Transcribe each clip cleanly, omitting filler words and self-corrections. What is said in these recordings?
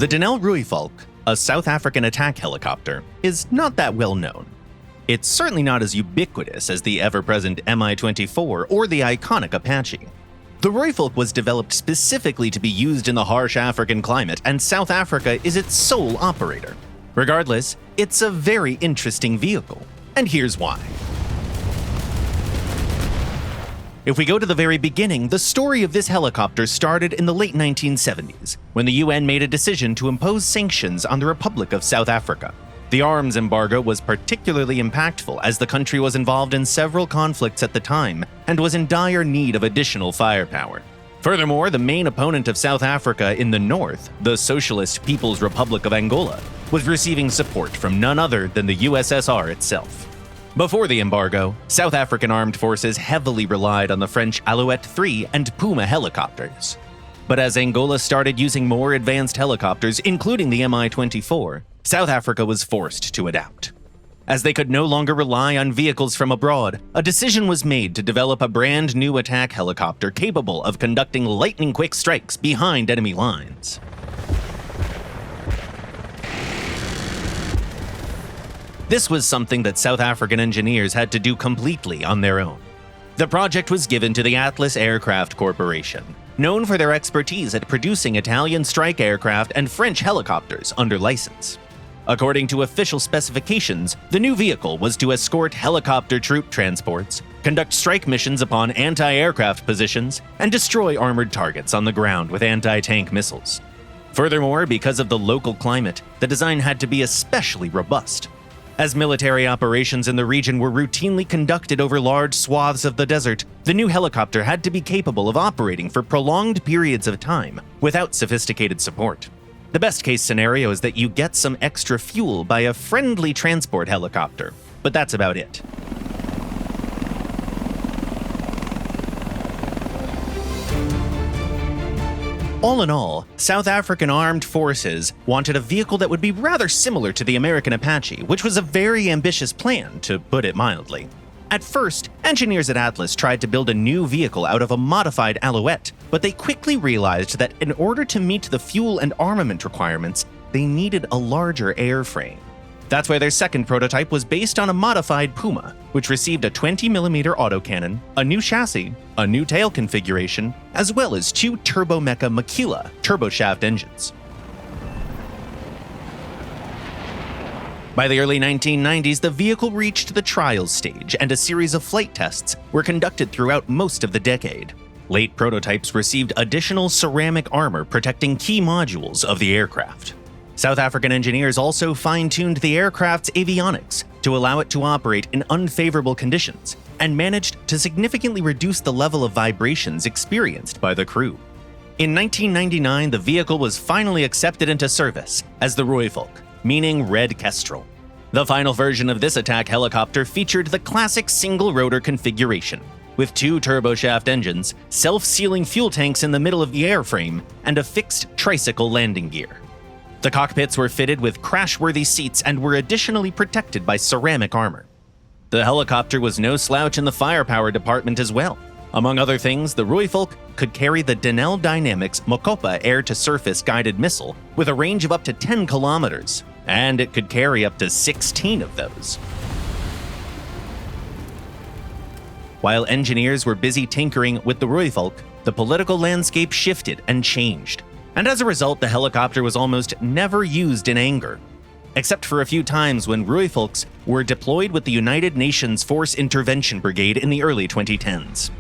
The Denel Rooivalk, a South African attack helicopter, is not that well known. It's certainly not as ubiquitous as the ever-present Mi-24 or the iconic Apache. The Rooivalk was developed specifically to be used in the harsh African climate, and South Africa is its sole operator. Regardless, it's a very interesting vehicle, and here's why. If we go to the very beginning, the story of this helicopter started in the late 1970s, when the UN made a decision to impose sanctions on the Republic of South Africa. The arms embargo was particularly impactful as the country was involved in several conflicts at the time and was in dire need of additional firepower. Furthermore, the main opponent of South Africa in the north, the Socialist People's Republic of Angola, was receiving support from none other than the USSR itself. Before the embargo, South African armed forces heavily relied on the French Alouette III and Puma helicopters. But as Angola started using more advanced helicopters, including the Mi-24, South Africa was forced to adapt. As they could no longer rely on vehicles from abroad, a decision was made to develop a brand new attack helicopter capable of conducting lightning-quick strikes behind enemy lines. This was something that South African engineers had to do completely on their own. The project was given to the Atlas Aircraft Corporation, known for their expertise at producing Italian strike aircraft and French helicopters under license. According to official specifications, the new vehicle was to escort helicopter troop transports, conduct strike missions upon anti-aircraft positions, and destroy armored targets on the ground with anti-tank missiles. Furthermore, because of the local climate, the design had to be especially robust. As military operations in the region were routinely conducted over large swaths of the desert, the new helicopter had to be capable of operating for prolonged periods of time without sophisticated support. The best-case scenario is that you get some extra fuel by a friendly transport helicopter, but that's about it. All in all, South African armed forces wanted a vehicle that would be rather similar to the American Apache, which was a very ambitious plan, to put it mildly. At first, engineers at Atlas tried to build a new vehicle out of a modified Alouette, but they quickly realized that in order to meet the fuel and armament requirements, they needed a larger airframe. That's why their second prototype was based on a modified Puma, which received a 20mm autocannon, a new chassis, a new tail configuration, as well as two Turbomeca Makila turboshaft engines. By the early 1990s, the vehicle reached the trials stage, and a series of flight tests were conducted throughout most of the decade. Late prototypes received additional ceramic armor protecting key modules of the aircraft. South African engineers also fine-tuned the aircraft's avionics to allow it to operate in unfavorable conditions, and managed to significantly reduce the level of vibrations experienced by the crew. In 1999, the vehicle was finally accepted into service as the Rooivalk, meaning Red Kestrel. The final version of this attack helicopter featured the classic single-rotor configuration, with two turboshaft engines, self-sealing fuel tanks in the middle of the airframe, and a fixed tricycle landing gear. The cockpits were fitted with crash-worthy seats and were additionally protected by ceramic armor. The helicopter was no slouch in the firepower department as well. Among other things, the Rooivalk could carry the Denel Dynamics Mokopa air-to-surface guided missile with a range of up to 10 kilometers, and it could carry up to 16 of those. While engineers were busy tinkering with the Rooivalk, the political landscape shifted and changed. And as a result, the helicopter was almost never used in anger, except for a few times when Rooivalks were deployed with the United Nations Force Intervention Brigade in the early 2010s.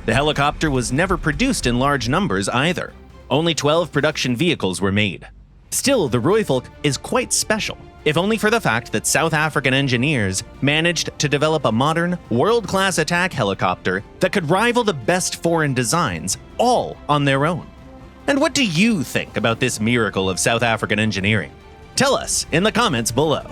The helicopter was never produced in large numbers either. Only 12 production vehicles were made. Still, the Rooivalk is quite special, if only for the fact that South African engineers managed to develop a modern, world-class attack helicopter that could rival the best foreign designs, all on their own. And what do you think about this miracle of South African engineering? Tell us in the comments below.